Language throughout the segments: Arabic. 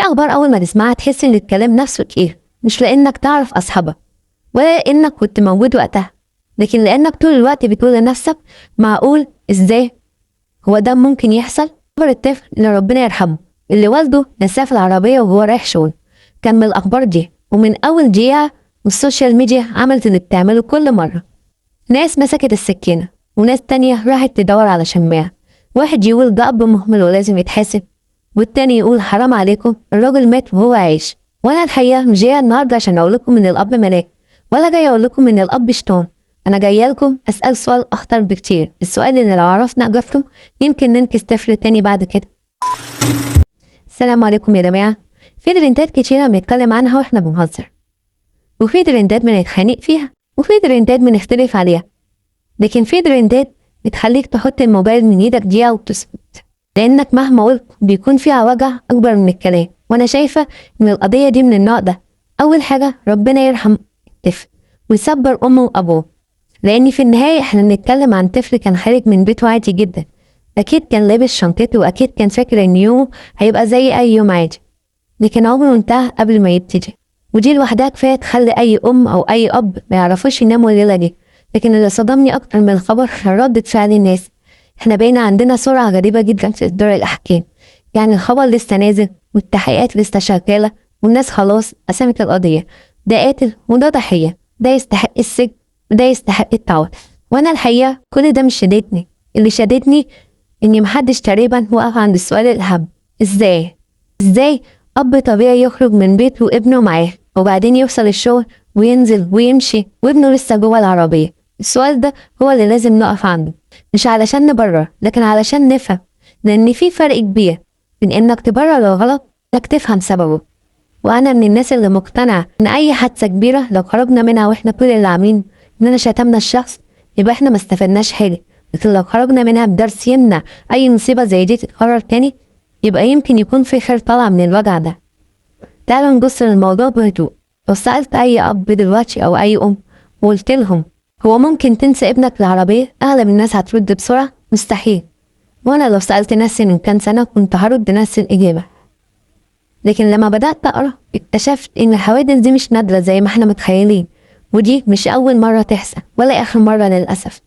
في أخبار أول ما تسمعها تحس إن الكلام نفسه تقيل، مش لأنك تعرف أصحابها ولا لأنك كنت موجود وقتها، لكن لأنك طول الوقت بتقول لنفسك معقول؟ إزاي؟ هو ده ممكن يحصل؟ خبر الطفل اللي ربنا يرحمه اللي والده نساه في العربية وهو رايح شغل كان من الأخبار دي، ومن أول دقيقة والسوشيال ميديا عملت اللي بتعمله كل مرة. ناس مسكت السكينة وناس تانية راحت تدور على شماعة، واحد يقول ده أب مهمل ولازم يتحاسب، والتاني يقول حرام عليكم الراجل مات وهو عايش. وانا الحقيقة مش جاية النهاردة عشان اقول لكم ان الاب ملاك، ولا جاية اقول لكم ان الاب شيطان. انا جاية لكم اسأل سؤال اخطر بكتير، السؤال اللي لو عرفنا اجابته يمكن ننقذ طفل تاني بعد كده. السلام عليكم يا جماعة. في ترندات كتيرة بنتكلم عنها واحنا بنهزر، وفي ترندات بنتخانق فيها، وفي ترندات بنختلف عليها، لكن في ترندات بتخليك تحط الموبايل من ايدك دقيقة وتسكت، لانك مهما قلت بيكون فيها وجع اكبر من الكلام. وانا شايفة ان القضية دي من النوع ده. اول حاجة ربنا يرحم الطفل ويصبر امه وابوه، لان في النهاية احنا بنتكلم عن طفل كان خارج من بيته عادي جدا، اكيد كان لابس شنطته واكيد كان فاكر ان يومه هيبقى زي اي يوم عادي، لكن عمره انتهى قبل ما يبتدي. ودي لوحدها كفاية تخلي اي ام او اي اب ما يعرفوش يناموا الليلة دي. لكن اللي صدمني اكتر من الخبر ردة فعل الناس. احنا بقينا عندنا سرعة غريبة جدا في إصدار الأحكام، يعني الخبر لسه نازل والتحقيقات لسه شغالة والناس خلاص قسمت القضية، ده قاتل وده ضحية، ده يستحق السجن وده يستحق التعويض. وأنا الحقيقة كل ده مش شددني، اللي شددني إني محدش تقريبا وقف عند السؤال الأهم: إزاي أب طبيعي يخرج من بيته وابنه معاه وبعدين يوصل الشغل وينزل ويمشي وابنه لسه جوه العربية؟ السؤال ده هو اللي لازم نقف عنده، مش علشان نبرر لكن علشان نفهم، لأن في فرق كبير بين إنك تبرر الغلط إنك تفهم سببه. وأنا من الناس اللي مقتنعة إن أي حادثة كبيرة لو خرجنا منها وإحنا كل اللي عاملين إننا شتمنا الشخص يبقى إحنا ما استفدناش حاجة، لكن لو خرجنا منها بدرس يمنع أي مصيبة زي دي تتكرر تاني يبقى يمكن يكون في خير طالع من الوجع ده. تعالوا نبص للموضوع بهدوء. لو سألت أي أب دلوقتي أو أي أم وقلت لهم هو ممكن تنسى ابنك العربية، أغلب الناس هترد بسرعة مستحيل. وأنا لو سألت نفسي من كام سنة كنت هرد نفس الإجابة. لكن لما بدأت أقرأ اكتشفت إن الحوادث دي مش نادرة زي ما احنا متخيلين، ودي مش أول مرة تحصل ولا آخر مرة للأسف.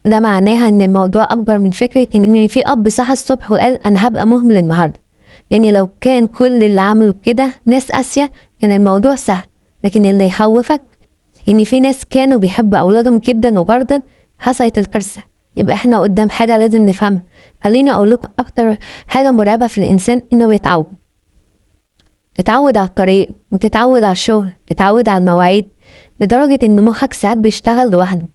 ده معناها إن الموضوع أكبر من فكرة إن في أب صحى الصبح وقال أنا هبقى مهمل النهاردة. يعني لو كان كل اللي عملوا كده ناس قاسية كان الموضوع سهل، لكن اللي يخوفك إن في ناس كانوا بيحبوا أولادهم جدا وبرضه حصلت الكارثة. يبقى احنا قدام حاجة لازم نفهمها. خليني أقول لكم أكتر حاجة مرعبة في الإنسان إنه تتعود على الطريق وتتعود على الشغل، تتعود على المواعيد، لدرجة إن مخك ساعات بيشتغل لوحده.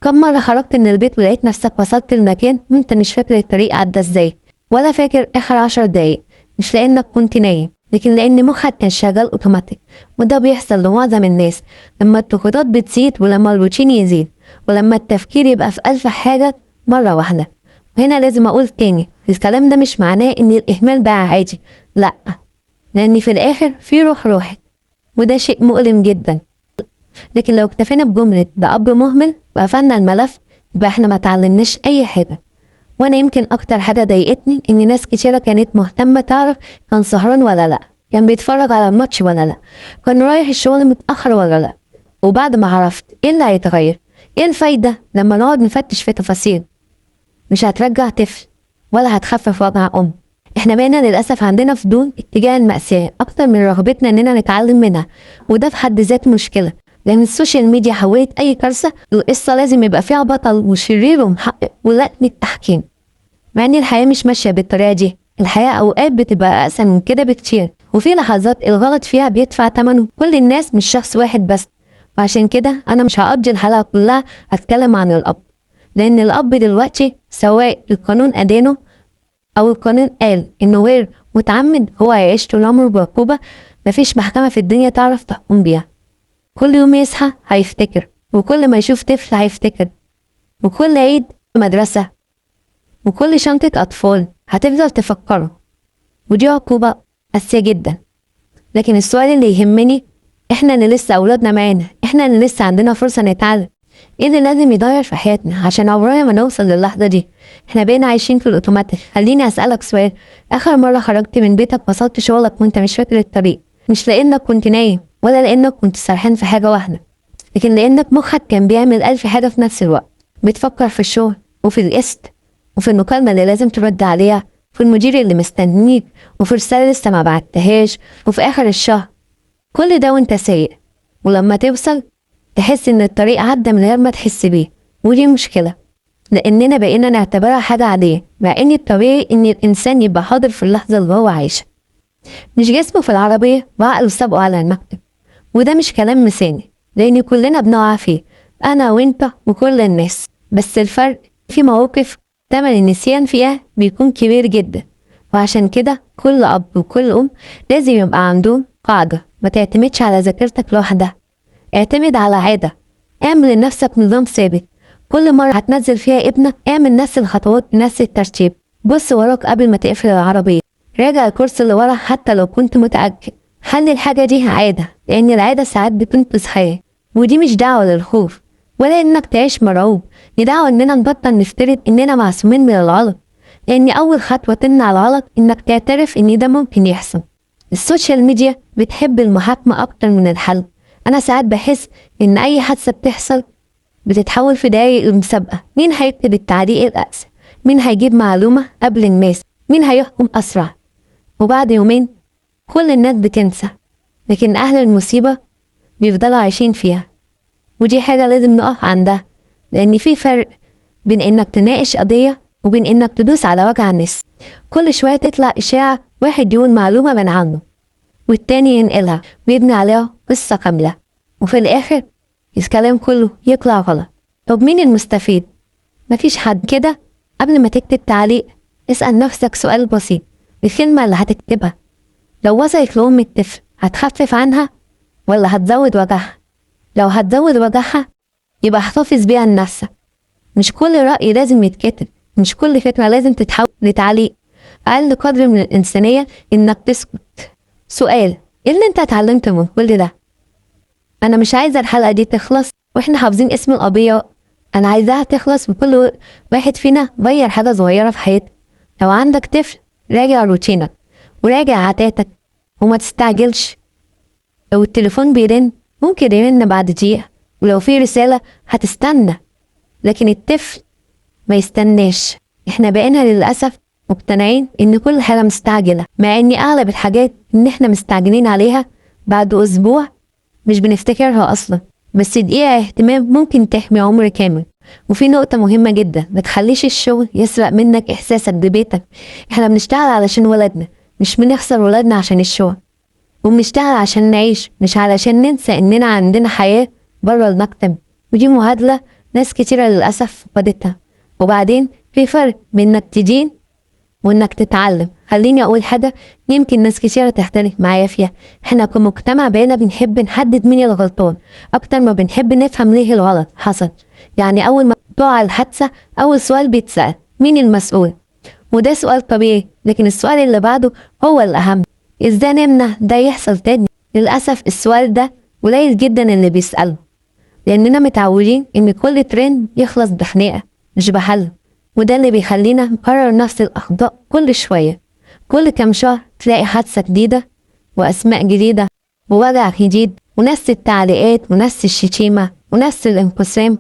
كم مرة خرجت من البيت ولقيت نفسك وصلت المكان وانت مش فاكر الطريق عدى ازاي ولا فاكر آخر 10 دقايق، مش لأنك كنت نايم لكن لأن مخك كان شغال أوتوماتيك. وده بيحصل لمعظم الناس لما الضغوطات بتزيد ولما الروتين يزيد ولما التفكير يبقى في 1000 حاجة مرة واحدة. وهنا لازم أقول تاني، الكلام ده مش معناه إن الإهمال بقى عادي، لأ، لأن في الآخر في روح راحت وده شيء مؤلم جدا. لكن لو اكتفينا بجملة ده أب مهمل وقفلنا الملف يبقى احنا ما تعلمناش أي حاجة. وانا يمكن اكتر حاجة ضايقتني ان ناس كتيرة كانت مهتمة تعرف كان سهران ولا لا، كان بيتفرج على الماتش ولا لا، كان رايح الشغل متأخر ولا لا. وبعد ما عرفت ايه اللي هيتغير؟ ايه الفايدة لما نقعد نفتش في تفاصيل؟ مش هترجع طفل ولا هتخفف وجع ام. احنا بقينا للأسف عندنا فضول اتجاه المأساة اكتر من رغبتنا اننا نتعلم منها، وده في حد ذاته مشكلة، لأن السوشيال ميديا حولت أي كارثة القصة لازم يبقى فيها بطل وشرير ومحقق ولجنة تحكيم، مع ان الحياة مش ماشية بالطريقة دي. الحياة اوقات بتبقى اقسى من كده بكتير، وفي لحظات الغلط فيها بيدفع ثمنه كل الناس مش شخص واحد بس. وعشان كده انا مش هقضي الحلقة كلها هتكلم عن الاب، لان الاب دلوقتي سواء القانون ادانه او القانون قال انه غير متعمد هو هيعيش طول عمره بعقوبة مفيش محكمة في الدنيا تعرف تحكم بيها. كل يوم يصحى هيفتكر، وكل ما يشوف طفل هيفتكر، وكل عيد مدرسة وكل شنطة أطفال هتفضل تفكره، ودي عقوبة قاسية جدا. لكن السؤال اللي يهمني، احنا اللي لسه أولادنا معانا، احنا اللي لسه عندنا فرصة نتعلم، ايه اللي لازم يتغير في حياتنا عشان عمرنا ما نوصل للحظة دي؟ احنا بقينا عايشين في الاوتوماتيك. خليني اسألك سؤال، اخر مرة خرجت من بيتك وصلت شغلك وانت مش فاكر الطريق، مش لانك كنت نايم ولا لانك كنت سرحان في حاجة واحدة، لكن لانك مخك كان بيعمل 1000 حاجة في نفس الوقت، بتفكر في الشغل وفي القسط وفي المكالمة اللي لازم ترد عليها، في المدير اللي مستنيك، وفي رسالة لسه ما بعتهاش، وفي آخر الشهر. كل ده وانت سايق، ولما توصل تحس ان الطريق عدى من غير ما تحس بيه. ودي مشكلة، لأننا بقينا نعتبرها حاجة عادية، مع ان الطبيعي ان الإنسان يبقى حاضر في اللحظة اللي هو عايشها، مش جسمه في العربية وعقله سابقه على المكتب. وده مش كلام مثالي، لأن كلنا بنقع فيه، أنا وانت وكل الناس، بس الفرق في مواقف تمن النسيان فيها بيكون كبير جدا. وعشان كده كل أب وكل أم لازم يبقى عندهم قاعدة، ما تعتمدش على ذاكرتك لوحدها، اعتمد على عادة. اعمل لنفسك نظام ثابت، كل مرة هتنزل فيها ابنك اعمل نفس الخطوات بنفس الترتيب. بص وراك قبل ما تقفل العربية، راجع الكرسي اللي ورا حتى لو كنت متأكد. خلي الحاجة دي عادة، لأن العادة ساعات بتنقذ حياة. ودي مش دعوة للخوف ولا إنك تعيش مرعوب، دي دعوة إننا نبطل نفترض إننا معصومين من الغلط، لأن أول خطوة تمنع الغلط إنك تعترف إن ده ممكن يحصل. السوشيال ميديا بتحب المحاكمة أكتر من الحل. أنا ساعات بحس إن أي حادثة بتحصل بتتحول في دقايق المسابقة، مين هيكتب التعليق الأقصى، مين هيجيب معلومة قبل الناس، مين هيحكم أسرع. وبعد يومين كل الناس بتنسى، لكن أهل المصيبة بيفضلوا عايشين فيها. ودي حاجة لازم نقف عندها، لأن في فرق بين إنك تناقش قضية وبين إنك تدوس على وجع الناس. كل شوية تطلع إشاعة، واحد يقول معلومة من عنه والتاني ينقلها ويبني عليها قصة كاملة، وفي الآخر الكلام كله يطلع غلط. طب مين المستفيد؟ مفيش حد. كده قبل ما تكتب تعليق اسأل نفسك سؤال بسيط، الكلمة اللي هتكتبها لو وصلت لأم الطفل هتخفف عنها ولا هتزود وجعها؟ لو هتزود وجعها يبقى احتفظ بيها لنفسك. مش كل رأي لازم يتكتب، مش كل فكرة لازم تتحول لتعليق. أقل قدر من الإنسانية إنك تسكت. سؤال، إيه اللي أنت اتعلمته من كل ده؟ أنا مش عايزة الحلقة دي تخلص وإحنا حافظين اسم القضية، أنا عايزاها تخلص وكل واحد فينا غير حاجة صغيرة في حياته. لو عندك طفل راجع روتينك وراجع عاداتك وما تستعجلش. لو التليفون بيرن ممكن يرن بعد دقيقة، ولو في رسالة هتستنى، لكن الطفل ما يستناش. احنا بقينا للأسف مقتنعين ان كل حاجة مستعجلة، مع ان اغلب الحاجات ان احنا مستعجلين عليها بعد اسبوع مش بنفتكرها اصلا، بس دقيقة اهتمام ممكن تحمي عمر كامل. وفي نقطة مهمة جدا، ما تخليش الشغل يسرق منك احساسك ببيتك. احنا بنشتغل علشان ولادنا، مش بنخسر ولادنا عشان الشغل، وبنشتغل عشان نعيش، مش علشان ننسى اننا عندنا حياة بره المكتب. ودي معادلة ناس كتيرة للأسف فقدتها. وبعدين في فرق بين انك تدين وانك تتعلم. خليني اقول حاجة يمكن ناس كتيرة تختلف معايا فيها، احنا كمجتمع بقينا بنحب نحدد مين الغلطان اكتر ما بنحب نفهم ليه الغلط حصل. يعني اول ما تقع الحادثة اول سؤال بيتسأل، مين المسؤول؟ وده سؤال طبيعي، لكن السؤال اللي بعده هو الأهم، ازاي نمنع ده يحصل تاني؟ للأسف السؤال ده قليل جدا اللي بيسأله، لأننا متعودين إن كل ترند يخلص بخناقة مش بحل. وده اللي بيخلينا نكرر نفس الأخطاء كل شوية. كل كام شهر تلاقي حادثة جديدة وأسماء جديدة ووجع جديد ونفس التعليقات ونفس الشتيمة ونفس الانقسام،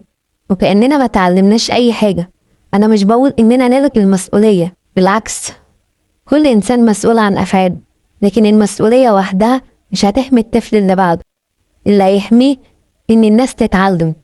وكأننا ما تعلمناش أي حاجة. أنا مش بقول إننا نلغي المسؤولية، بالعكس، كل إنسان مسؤول عن أفعاله، لكن المسؤولية وحدها مش هتحمي الطفل اللي بعده. اللي هيحميه إن الناس تتعلم.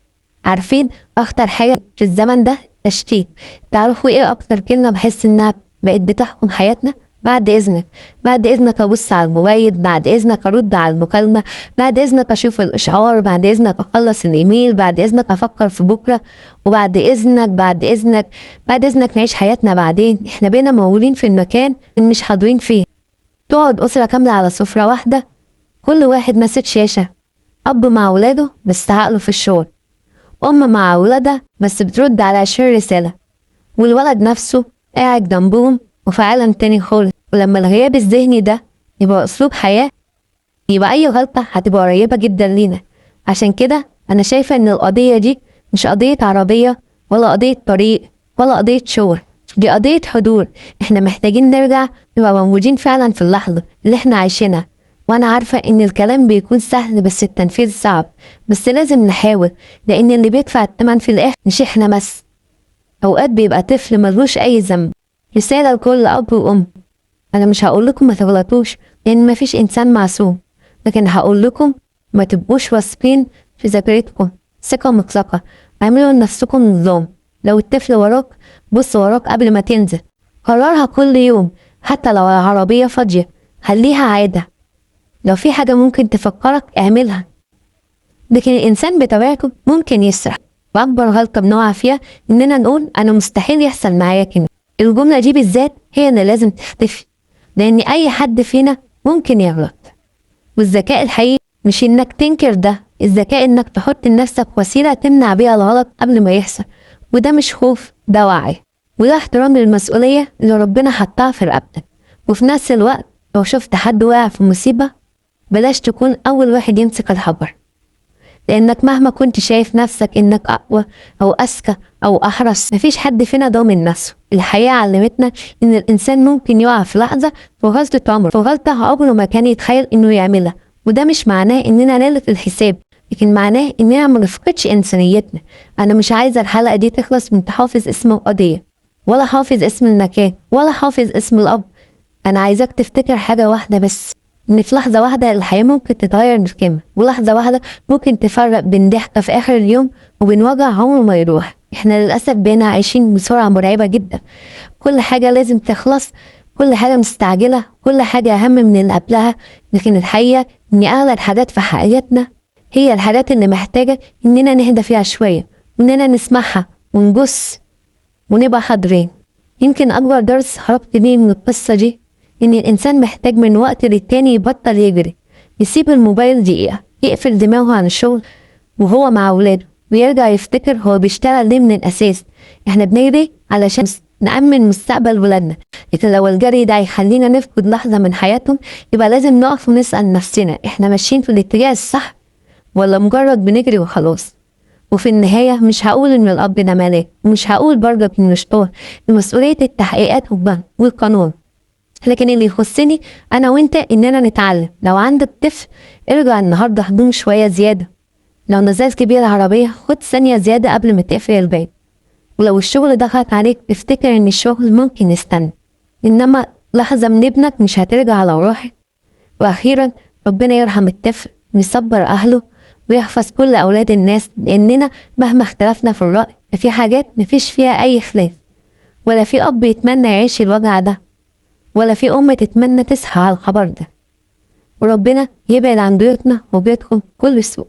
عارفين أخطر حاجة في الزمن ده؟ تشتيت. تعرفوا إيه أكتر كلمة بحس إنها بقت بتحكم حياتنا؟ بعد إذنك، بعد إذنك أبص على الموبايل، بعد إذنك أرد على المكالمة، بعد إذنك أشوف الإشعار، بعد إذنك أخلص الإيميل، بعد إذنك أفكر في بكرة، وبعد إذنك بعد إذنك بعد إذنك نعيش حياتنا بعدين. إحنا بقينا موجودين في المكان اللي مش حاضرين فيه. تقعد أسرة كاملة على سفرة واحدة، كل واحد ماسك شاشة، أب مع ولاده بس عقله في الشغل، أم مع ولادها بس بترد على 20 رسالة، والولد نفسه قاعد جنبهم وفي عالم تاني خالص. ولما الغياب الذهني ده يبقى أسلوب حياة، يبقى أي غلطة هتبقى قريبة جدا لينا. عشان كده أنا شايفة إن القضية دي مش قضية عربية ولا قضية طريق ولا قضية شغل، دي قضية حضور. احنا محتاجين نرجع نبقى موجودين فعلا في اللحظة اللي احنا عايشينها. وانا عارفة ان الكلام بيكون سهل بس التنفيذ صعب، بس لازم نحاول، لان اللي بيدفع الثمن في الاخر مش احنا بس. اوقات بيبقى طفل ملوش اي ذنب. رسالة لكل اب وام، انا مش هقول لكم ما تغلطوش لان مفيش انسان معصوم، لكن هقول لكم ما تبقوش واثقين في ذاكرتكم ثقة مطلقة. اعملوا لنفسكم نظام. لو الطفل وراك بص وراك قبل ما تنزل. قررها كل يوم، حتى لو العربية فاضية خليها عادة. لو في حاجة ممكن تفكرك اعملها. لكن الإنسان بطبيعته ممكن يسرح، وأكبر غلطة بنقع فيها إننا نقول أنا مستحيل يحصل معايا كده. الجملة دي بالذات هي اللي لازم تختفي، لأن أي حد فينا ممكن يغلط. والذكاء الحقيقي مش إنك تنكر ده، الذكاء إنك تحط لنفسك وسيلة تمنع بيها الغلط قبل ما يحصل. وده مش خوف، ده وعي، وده احترام للمسؤولية اللي ربنا حطها في رقبتك. وفي نفس الوقت لو شفت حد واقع في مصيبة بلاش تكون أول واحد يمسك الحبر، لأنك مهما كنت شايف نفسك إنك أقوى أو أذكى أو أحرص مفيش حد فينا ضامن نفسه. الحياة علمتنا إن الإنسان ممكن يقع في لحظة في غلطة عمره، في غلطة عمره ما كان يتخيل إنه يعملها. وده مش معناه إننا نلغي الحساب، لكن معناه إننا ما نفقدش إنسانيتنا. أنا مش عايزة الحلقة دي تخلص من حافظ اسم القضية، ولا حافظ اسم المكان، ولا حافظ اسم الأب. أنا عايزاك تفتكر حاجة واحدة بس، إن في لحظة واحدة الحياة ممكن تتغير بالكامل، ولحظة واحدة ممكن تفرق بين ضحكة في آخر اليوم وبين وجع عمره ما يروح. إحنا للأسف بقينا عايشين بسرعة مرعبة جدا، كل حاجة لازم تخلص، كل حاجة مستعجلة، كل حاجة أهم من اللي قبلها. لكن الحقيقة إن أغلى الحاجات في حياتنا هي الحاجات اللي محتاجة إننا نهدى فيها شوية، وإننا نسمعها ونبص ونبقى حاضرين. يمكن أكبر درس هربت بيه من القصة دي إن الإنسان محتاج من وقت للتاني يبطل يجري، يسيب الموبايل دقيقة، يقفل دماغه عن الشغل وهو مع أولاده، ويرجع يفتكر هو بيشتغل ليه من الأساس. إحنا بنجري علشان نأمن مستقبل ولادنا، لكن لو الجري ده يخلينا نفقد لحظة من حياتهم يبقى لازم نقف ونسأل نفسنا إحنا ماشيين في الاتجاه الصح ولا مجرد بنجري وخلاص. وفي النهاية مش هقول إن الأب ده ملاك، ومش هقول برضه إنه شطار، مسؤولية التحقيقات والقانون. لكن اللي يخصني أنا وإنت إننا نتعلم. لو عندك طفل ارجع النهاردة هدوم شوية زيادة، لو نزلت بيه العربية خد ثانية زيادة قبل ما تقفل الباب، ولو الشغل ضغط عليك افتكر إن الشغل ممكن يستنى، إنما لحظة من ابنك مش هترجع لو راحت. وأخيرا ربنا يرحم الطفل ويصبر أهله ويحفظ كل أولاد الناس، لأننا مهما اختلفنا في الرأي في حاجات مفيش فيها أي خلاف، ولا في أب يتمنى يعيش الوجع ده، ولا في أم تتمنى تصحى على الخبر ده. وربنا يبعد عن بيوتنا وبيوتكم كل سوء.